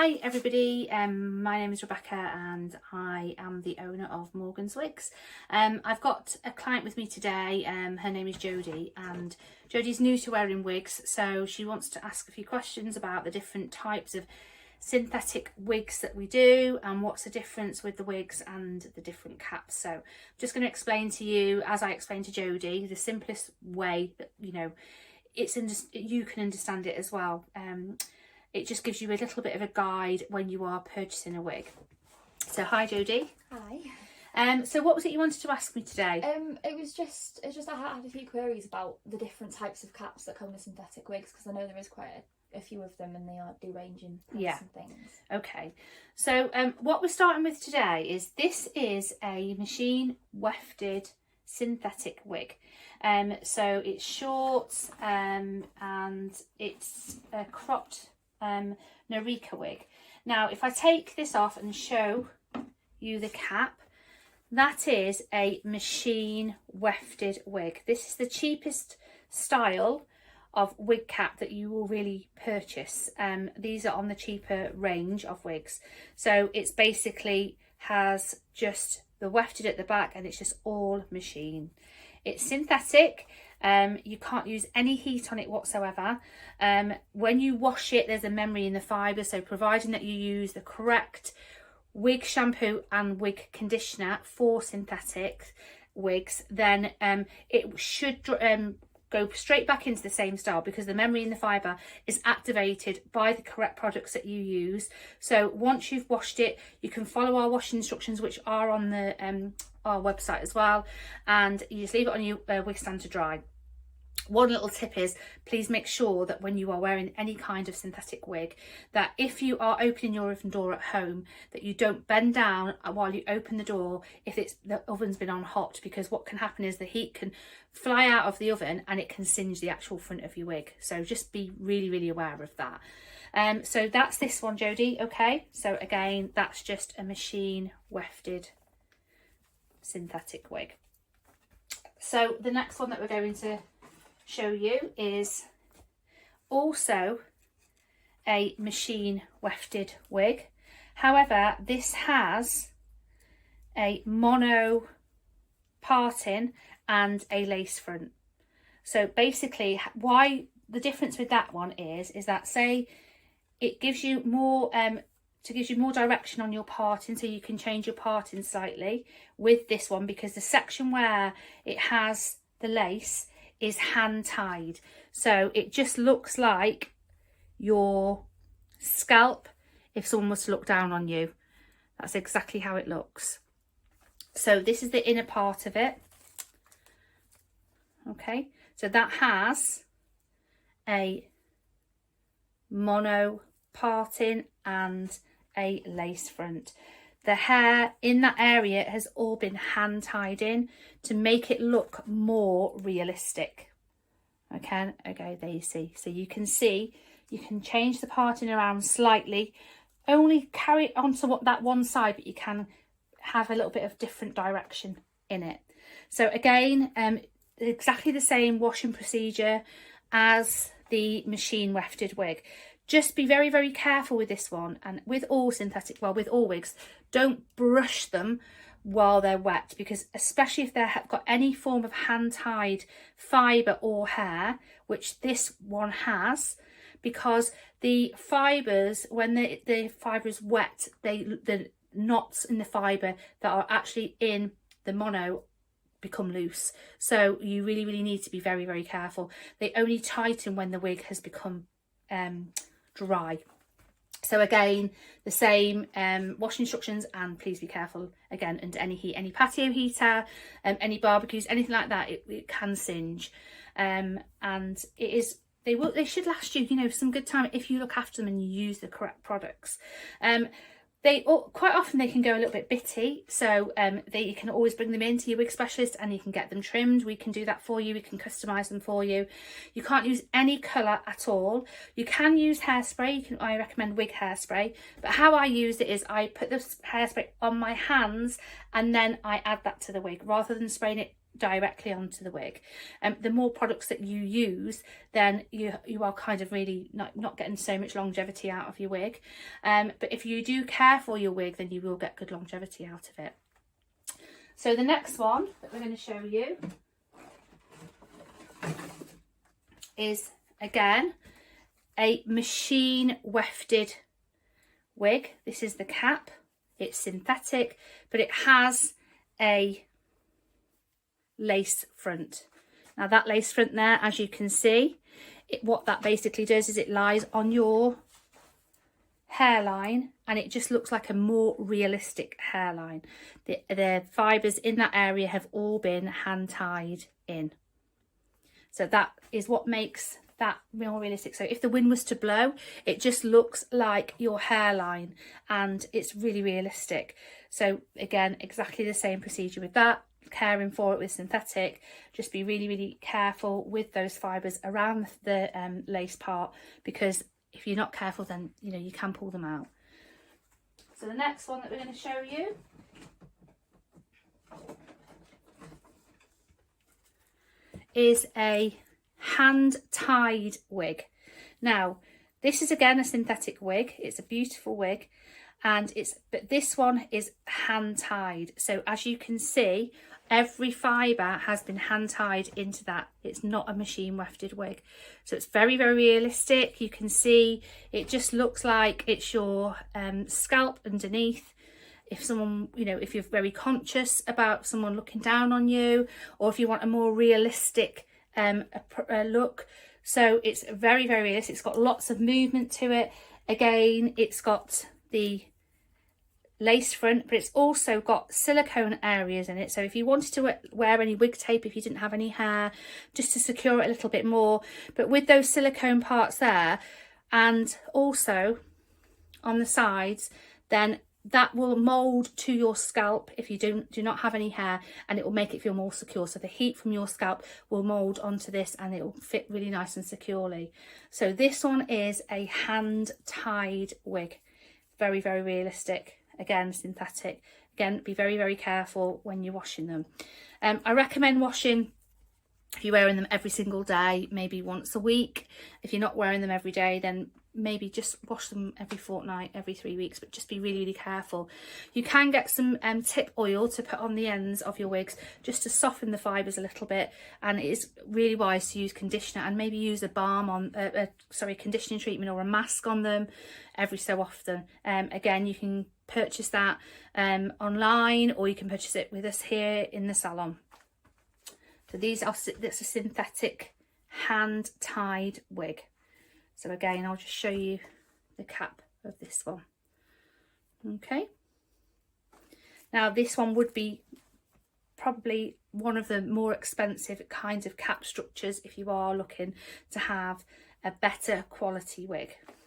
Hi everybody, my name is Rebecca and I am the owner of Morgan's Wigs. I've got a client with me today, her name is Jodie, and Jodie's new to wearing wigs, so she wants to ask a few questions about the different types of synthetic wigs that we do and what's the difference with the wigs and the different caps. So I'm just going to explain to you, as I explained to Jodie, the simplest way that you can understand it as well. It just gives you a little bit of a guide when you are purchasing a wig. So hi Jodie. Hi. So what was it you wanted to ask me today? It was just I had a few queries about the different types of caps that come with synthetic wigs, because I know there is quite a few of them and they do range in price and things. Okay. So what we're starting with today is this is a machine wefted synthetic wig. So it's short and it's a cropped 𝗧𝘄𝗶𝘁𝗁𝗍 wig. Now if I take this off and show you the cap, that is a machine wefted wig. This is the cheapest style of wig cap that you will really purchase. These are on the cheaper range of wigs, so it's basically has just the wefted at the back and it's just all machine. It's synthetic. You can't use any heat on it whatsoever. When you wash it, there's a memory in the fibre, so providing that you use the correct wig shampoo and wig conditioner for synthetic wigs, then it should go straight back into the same style, because the memory in the fibre is activated by the correct products that you use. So once you've washed it, you can follow our washing instructions, which are on the our website as well, and you just leave it on your wig stand to dry. One little tip is, please make sure that when you are wearing any kind of synthetic wig, that if you are opening your oven door at home, that you don't bend down while you open the door if the oven's been on hot, because what can happen is the heat can fly out of the oven and it can singe the actual front of your wig. So just be really aware of that. So that's this one, Jodie. Okay, so again, that's just a machine wefted synthetic wig. So the next one that we're going to show you is also a machine wefted wig. However, this has a mono parting and a lace front. So basically, why the difference with that one is that, say, it gives you more gives you more direction on your parting, so you can change your parting slightly with this one, because the section where it has the lace is hand tied, so it just looks like your scalp if someone was to look down on you. That's exactly how it looks. So this is the inner part of it. Okay, so that has a mono parting and a lace front. The hair in that area has all been hand tied in to make it look more realistic. Okay, there you see. So you can see, you can change the parting around slightly, only carry it onto that one side, but you can have a little bit of different direction in it. So again, exactly the same washing procedure as the machine wefted wig. Just be very careful with this one, and with all synthetic, well, with all wigs, don't brush them while they're wet, because especially if they've got any form of hand-tied fibre or hair, which this one has, because the fibres, when the fibre is wet, the knots in the fibre that are actually in the mono become loose. So you really need to be very careful. They only tighten when the wig has become dry. So again, the same washing instructions, and please be careful again under any heat, any patio heater, any barbecues, anything like that, it can singe. And it is, they should last you, some good time if you look after them and you use the correct products. Quite often they can go a little bit bitty, so you can always bring them in to your wig specialist and you can get them trimmed. We can do that for you. We can customise them for you. You can't use any colour at all. You can use hairspray. I recommend wig hairspray, but how I use it is I put the hairspray on my hands and then I add that to the wig rather than spraying it directly onto the wig. The more products that you use, then you are kind of really not getting so much longevity out of your wig. But if you do care for your wig, then you will get good longevity out of it. So the next one that we're going to show you is, again, a machine wefted wig. This is the cap. It's synthetic, but it has a lace front. Now that lace front there, as you can see, what that basically does is it lies on your hairline and it just looks like a more realistic hairline. The fibres in that area have all been hand tied in. So that is what makes that more realistic. So if the wind was to blow, it just looks like your hairline and it's really realistic. So again, exactly the same procedure with that. Caring for it with synthetic, just be really, really careful with those fibres around the lace part, because if you're not careful, then you can pull them out. So the next one that we're going to show you is a hand tied wig. Now this is again a synthetic wig. It's a beautiful wig, and but this one is hand tied. So as you can see, every fibre has been hand tied into that. It's not a machine wefted wig. So it's very, very realistic. You can see it just looks like it's your scalp underneath. If someone, if you're very conscious about someone looking down on you, or if you want a more realistic look. So it's very, very realistic. It's got lots of movement to it. Again, it's got the lace front, but it's also got silicone areas in it. So if you wanted to wear any wig tape, if you didn't have any hair, just to secure it a little bit more, but with those silicone parts there, and also on the sides, then that will mold to your scalp if you do not have any hair, and it will make it feel more secure. So the heat from your scalp will mold onto this and it will fit really nice and securely. So this one is a hand tied wig. Very, very realistic. Again, synthetic. Again, be very, very careful when you're washing them. I recommend washing, if you're wearing them every single day, maybe once a week. If you're not wearing them every day, then maybe just wash them every fortnight, every 3 weeks, but just be really, really careful. You can get some tip oil to put on the ends of your wigs just to soften the fibres a little bit, and it is really wise to use conditioner and maybe use a balm on, conditioning treatment or a mask on them every so often. Again, you can purchase that online, or you can purchase it with us here in the salon. So that's a synthetic hand tied wig. So again, I'll just show you the cap of this one. Okay. Now this one would be probably one of the more expensive kinds of cap structures if you are looking to have a better quality wig.